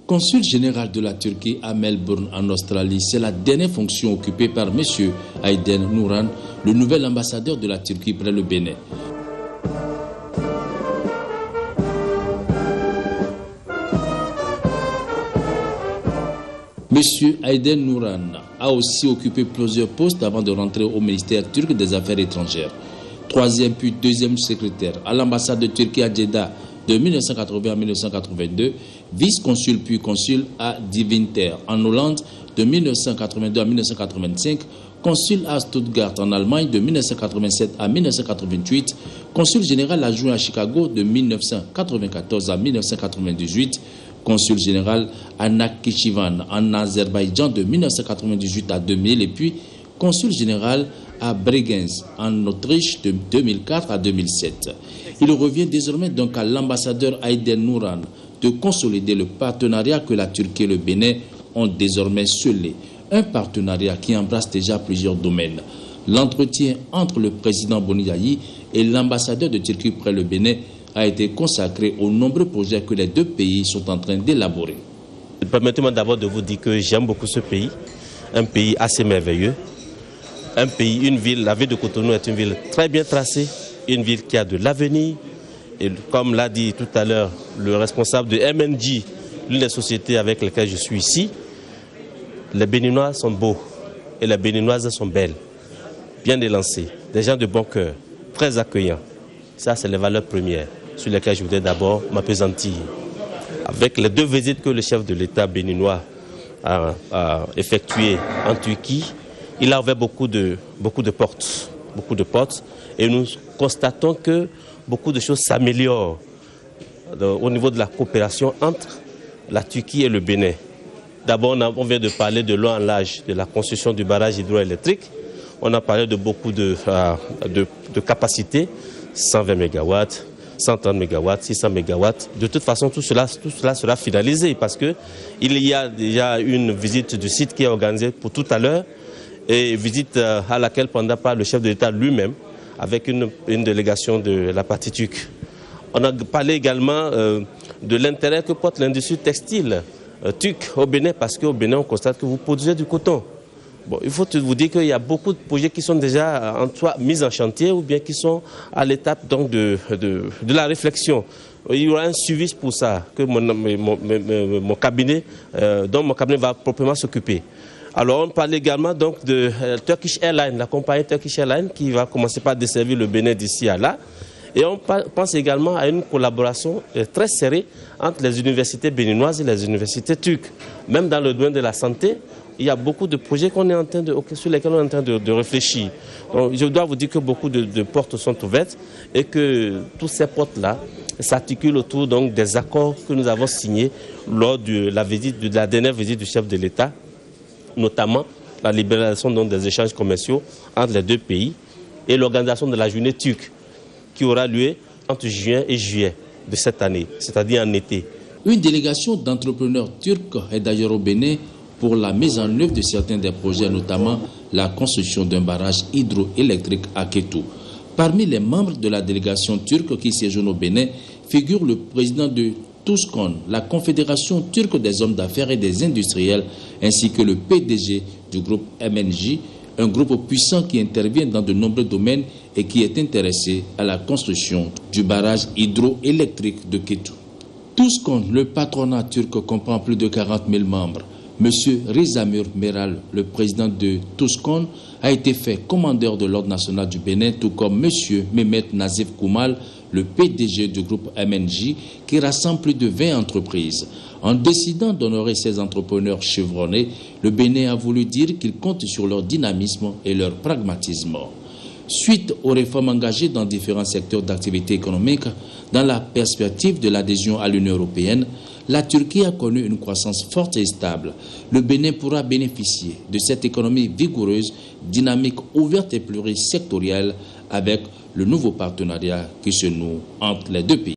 Consul général de la Turquie à Melbourne, en Australie, c'est la dernière fonction occupée par M. Aydin Nuran, le nouvel ambassadeur de la Turquie près le Bénin. M. Aydin Nuran a aussi occupé plusieurs postes avant de rentrer au ministère turc des Affaires étrangères. Troisième puis deuxième secrétaire à l'ambassade de Turquie à Jeddah de 1980 à 1982, vice-consul puis consul à Deventer en Hollande de 1982 à 1985, consul à Stuttgart en Allemagne de 1987 à 1988, consul général adjoint à Chicago de 1994 à 1998, consul général à Nakhchivan en Azerbaïdjan de 1998 à 2000 et puis consul général à Bregenz en Autriche de 2004 à 2007. Il revient désormais donc à l'ambassadeur Aydin Nuran de consolider le partenariat que la Turquie et le Bénin ont désormais scellé. Un partenariat qui embrasse déjà plusieurs domaines. L'entretien entre le président Boniayi et l'ambassadeur de Turquie près le Bénin a été consacré aux nombreux projets que les deux pays sont en train d'élaborer. Permettez-moi d'abord de vous dire que j'aime beaucoup ce pays, un pays assez merveilleux, un pays, une ville, la ville de Cotonou est une ville très bien tracée, une ville qui a de l'avenir. Et comme l'a dit tout à l'heure le responsable de MNJ, l'une des sociétés avec lesquelles je suis ici, les Béninois sont beaux et les Béninoises sont belles, bien élancées, des gens de bon cœur, très accueillants. Ça, c'est les valeurs premières sur lesquelles je voudrais d'abord m'appesantir. Avec les deux visites que le chef de l'État béninois a effectuées en Turquie, il a ouvert beaucoup de portes, et nous constatons que beaucoup de choses s'améliorent au niveau de la coopération entre la Turquie et le Bénin. D'abord, on vient de parler de l'eau en large, de la construction du barrage hydroélectrique. On a parlé de beaucoup de capacités, 120 MW, 130 MW, 600 MW. De toute façon, tout cela sera finalisé parce qu'il y a déjà une visite du site qui est organisée pour tout à l'heure et visite à laquelle prendra part le chef de l'État lui-même avec une délégation de la partie turque. On a parlé également de l'intérêt que porte l'industrie textile turque au Bénin parce qu'au Bénin, on constate que vous produisez du coton. Bon, il faut vous dire qu'il y a beaucoup de projets qui sont déjà mis en chantier ou bien qui sont à l'étape donc de la réflexion. Il y aura un suivi pour ça que mon cabinet va proprement s'occuper. Alors on parle également donc de Turkish Airlines, la compagnie Turkish Airlines qui va commencer par desservir le Bénin d'ici à là. Et on pense également à une collaboration très serrée entre les universités béninoises et les universités turques. Même dans le domaine de la santé, il y a beaucoup de projets sur lesquels on est en train de réfléchir. Donc, je dois vous dire que beaucoup de portes sont ouvertes et que toutes ces portes-là s'articulent autour donc, des accords que nous avons signés lors de la dernière visite du chef de l'État, notamment la libéralisation donc, des échanges commerciaux entre les deux pays et l'organisation de la journée turque qui aura lieu entre juin et juillet de cette année, c'est-à-dire en été. Une délégation d'entrepreneurs turcs est d'ailleurs au Bénin pour la mise en œuvre de certains des projets, notamment la construction d'un barrage hydroélectrique à Kétou. Parmi les membres de la délégation turque qui séjourne au Bénin figure le président de TUSKON, la Confédération turque des hommes d'affaires et des industriels, ainsi que le PDG du groupe MNJ, un groupe puissant qui intervient dans de nombreux domaines et qui est intéressé à la construction du barrage hydroélectrique de Kétou. TUSKON, le patronat turc, comprend plus de 40 000 membres. M. Rizamur Meral, le président de TUSKON, a été fait commandeur de l'Ordre national du Bénin, tout comme M. Mehmet Nazif Koumal, le PDG du groupe MNJ, qui rassemble plus de 20 entreprises. En décidant d'honorer ces entrepreneurs chevronnés, le Bénin a voulu dire qu'il compte sur leur dynamisme et leur pragmatisme. Suite aux réformes engagées dans différents secteurs d'activité économique, dans la perspective de l'adhésion à l'Union européenne, la Turquie a connu une croissance forte et stable. Le Bénin pourra bénéficier de cette économie vigoureuse, dynamique, ouverte et plurisectorielle avec le nouveau partenariat qui se noue entre les deux pays.